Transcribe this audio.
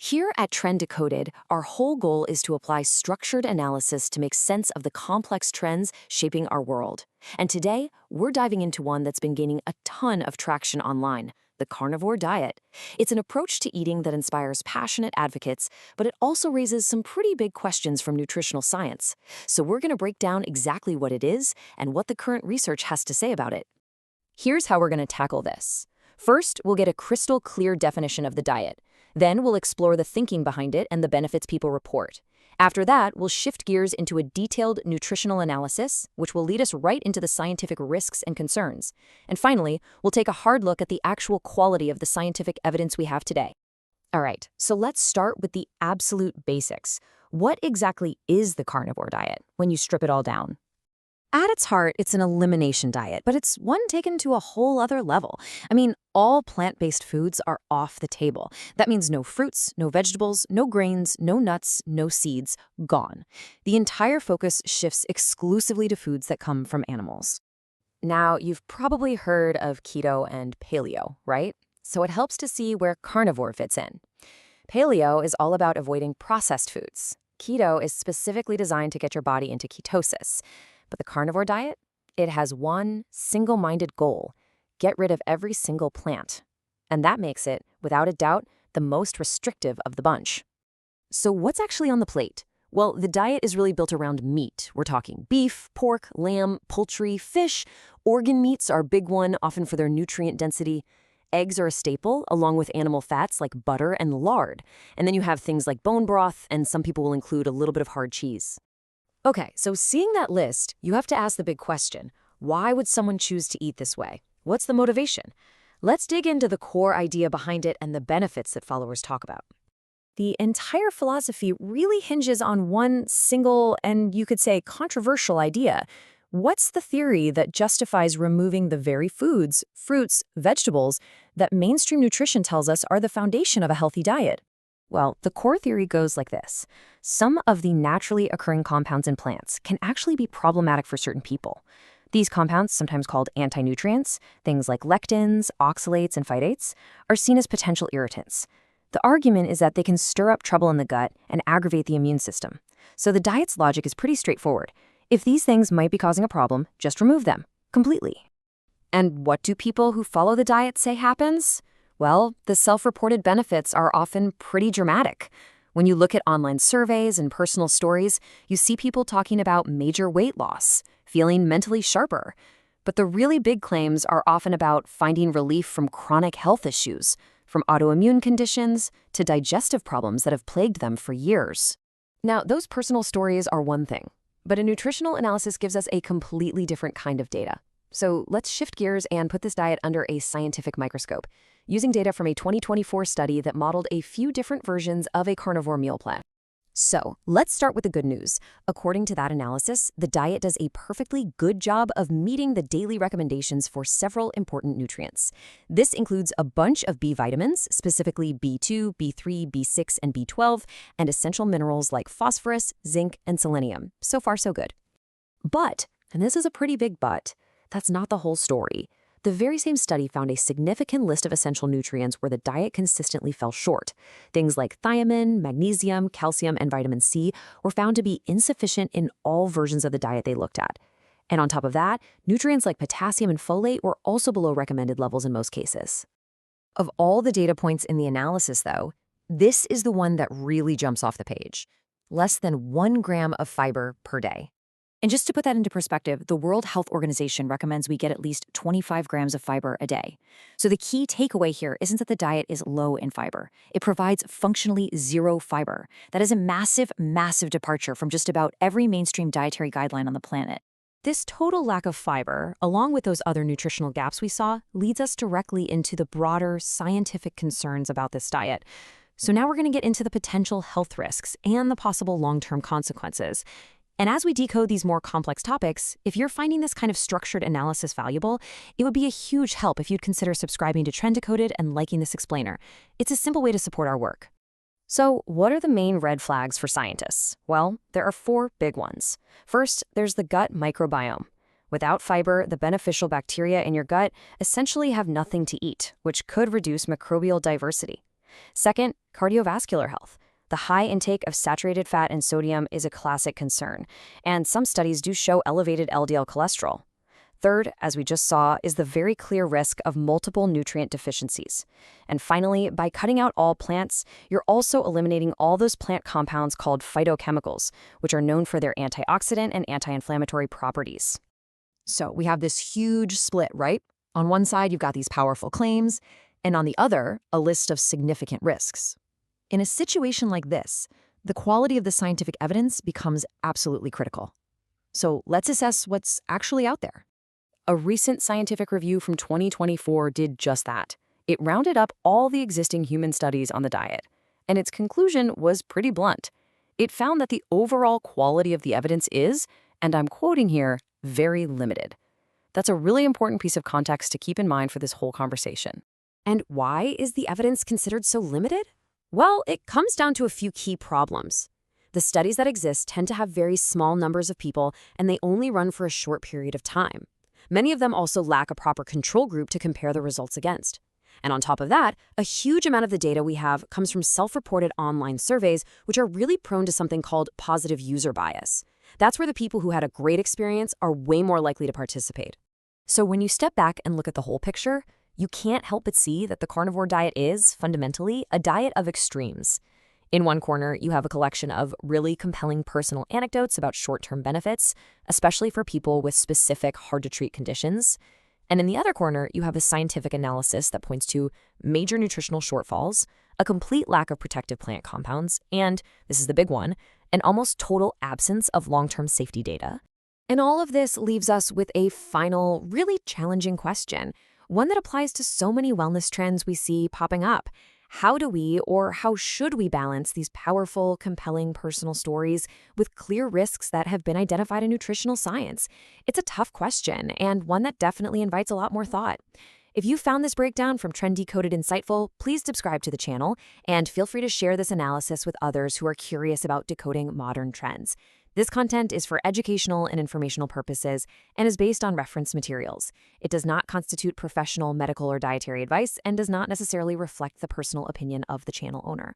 Here at TrendDecoded, our whole goal is to apply structured analysis to make sense of the complex trends shaping our world. And today, we're diving into one that's been gaining a ton of traction online, the carnivore diet. It's an approach to eating that inspires passionate advocates, but it also raises some pretty big questions from nutritional science. So we're going to break down exactly what it is and what the current research has to say about it. Here's how we're going to tackle this. First, we'll get a crystal clear definition of the diet. Then we'll explore the thinking behind it and the benefits people report. After that, we'll shift gears into a detailed nutritional analysis, which will lead us right into the scientific risks and concerns. And finally, we'll take a hard look at the actual quality of the scientific evidence we have today. All right, so let's start with the absolute basics. What exactly is the carnivore diet when you strip it all down? At its heart, it's an elimination diet, but it's one taken to a whole other level. All plant-based foods are off the table. That means no fruits, no vegetables, no grains, no nuts, no seeds, gone. The entire focus shifts exclusively to foods that come from animals. Now, you've probably heard of keto and paleo, right? So it helps to see where carnivore fits in. Paleo is all about avoiding processed foods. Keto is specifically designed to get your body into ketosis. But the carnivore diet? It has one single-minded goal: get rid of every single plant. And that makes it, without a doubt, the most restrictive of the bunch. So what's actually on the plate? Well, the diet is really built around meat. We're talking beef, pork, lamb, poultry, fish. Organ meats are a big one, often for their nutrient density. Eggs are a staple, along with animal fats like butter and lard. And then you have things like bone broth, and some people will include a little bit of hard cheese. Okay, so seeing that list, you have to ask the big question: why would someone choose to eat this way? What's the motivation? Let's dig into the core idea behind it and the benefits that followers talk about. The entire philosophy really hinges on one single and, you could say, controversial idea. What's the theory that justifies removing the very foods, fruits, vegetables that mainstream nutrition tells us are the foundation of a healthy diet? Well, the core theory goes like this. Some of the naturally occurring compounds in plants can actually be problematic for certain people. These compounds, sometimes called anti-nutrients, things like lectins, oxalates, and phytates, are seen as potential irritants. The argument is that they can stir up trouble in the gut and aggravate the immune system. So the diet's logic is pretty straightforward. If these things might be causing a problem, just remove them completely. And what do people who follow the diet say happens? Well, the self-reported benefits are often pretty dramatic. When you look at online surveys and personal stories, you see people talking about major weight loss, feeling mentally sharper. But the really big claims are often about finding relief from chronic health issues, from autoimmune conditions to digestive problems that have plagued them for years. Now, those personal stories are one thing, but a nutritional analysis gives us a completely different kind of data. So let's shift gears and put this diet under a scientific microscope, using data from a 2024 study that modeled a few different versions of a carnivore meal plan. So let's start with the good news. According to that analysis, the diet does a perfectly good job of meeting the daily recommendations for several important nutrients. This includes a bunch of B vitamins, specifically B2, B3, B6, and B12, and essential minerals like phosphorus, zinc, and selenium. So far, so good. But, and this is a pretty big but, that's not the whole story. The very same study found a significant list of essential nutrients where the diet consistently fell short. Things like thiamine, magnesium, calcium, and vitamin C were found to be insufficient in all versions of the diet they looked at. And on top of that, nutrients like potassium and folate were also below recommended levels in most cases. Of all the data points in the analysis, though, this is the one that really jumps off the page: less than 1 gram of fiber per day. And just to put that into perspective, the World Health Organization recommends we get at least 25 grams of fiber a day. So the key takeaway here isn't that the diet is low in fiber. It provides functionally zero fiber. That is a massive, massive departure from just about every mainstream dietary guideline on the planet. This total lack of fiber, along with those other nutritional gaps we saw, leads us directly into the broader scientific concerns about this diet. So now we're going to get into the potential health risks and the possible long-term consequences. And as we decode these more complex topics, if you're finding this kind of structured analysis valuable, it would be a huge help if you'd consider subscribing to TrendDecoded and liking this explainer. It's a simple way to support our work. So what are the main red flags for scientists? Well, there are 4 big ones. First, there's the gut microbiome. Without fiber, the beneficial bacteria in your gut essentially have nothing to eat, which could reduce microbial diversity. Second, cardiovascular health. The high intake of saturated fat and sodium is a classic concern, and some studies do show elevated LDL cholesterol. Third, as we just saw, is the very clear risk of multiple nutrient deficiencies. And finally, by cutting out all plants, you're also eliminating all those plant compounds called phytochemicals, which are known for their antioxidant and anti-inflammatory properties. So we have this huge split, right? On one side, you've got these powerful claims, and on the other, a list of significant risks. In a situation like this, the quality of the scientific evidence becomes absolutely critical. So let's assess what's actually out there. A recent scientific review from 2024 did just that. It rounded up all the existing human studies on the diet, and its conclusion was pretty blunt. It found that the overall quality of the evidence is, and I'm quoting here, very limited. That's a really important piece of context to keep in mind for this whole conversation. And why is the evidence considered so limited? Well, it comes down to a few key problems. The studies that exist tend to have very small numbers of people, and they only run for a short period of time. Many of them also lack a proper control group to compare the results against. And on top of that, a huge amount of the data we have comes from self-reported online surveys, which are really prone to something called positive user bias. That's where the people who had a great experience are way more likely to participate. So when you step back and look at the whole picture, you can't help but see that the carnivore diet is, fundamentally, a diet of extremes. In one corner, you have a collection of really compelling personal anecdotes about short-term benefits, especially for people with specific hard-to-treat conditions. And in the other corner, you have a scientific analysis that points to major nutritional shortfalls, a complete lack of protective plant compounds, and, this is the big one, an almost total absence of long-term safety data. And all of this leaves us with a final, really challenging question, one that applies to so many wellness trends we see popping up. How do we, or how should we balance these powerful, compelling personal stories with clear risks that have been identified in nutritional science? It's a tough question, and one that definitely invites a lot more thought. If you found this breakdown from TrendDecoded insightful, please subscribe to the channel, and feel free to share this analysis with others who are curious about decoding modern trends. This content is for educational and informational purposes and is based on reference materials. It does not constitute professional, medical, or dietary advice and does not necessarily reflect the personal opinion of the channel owner.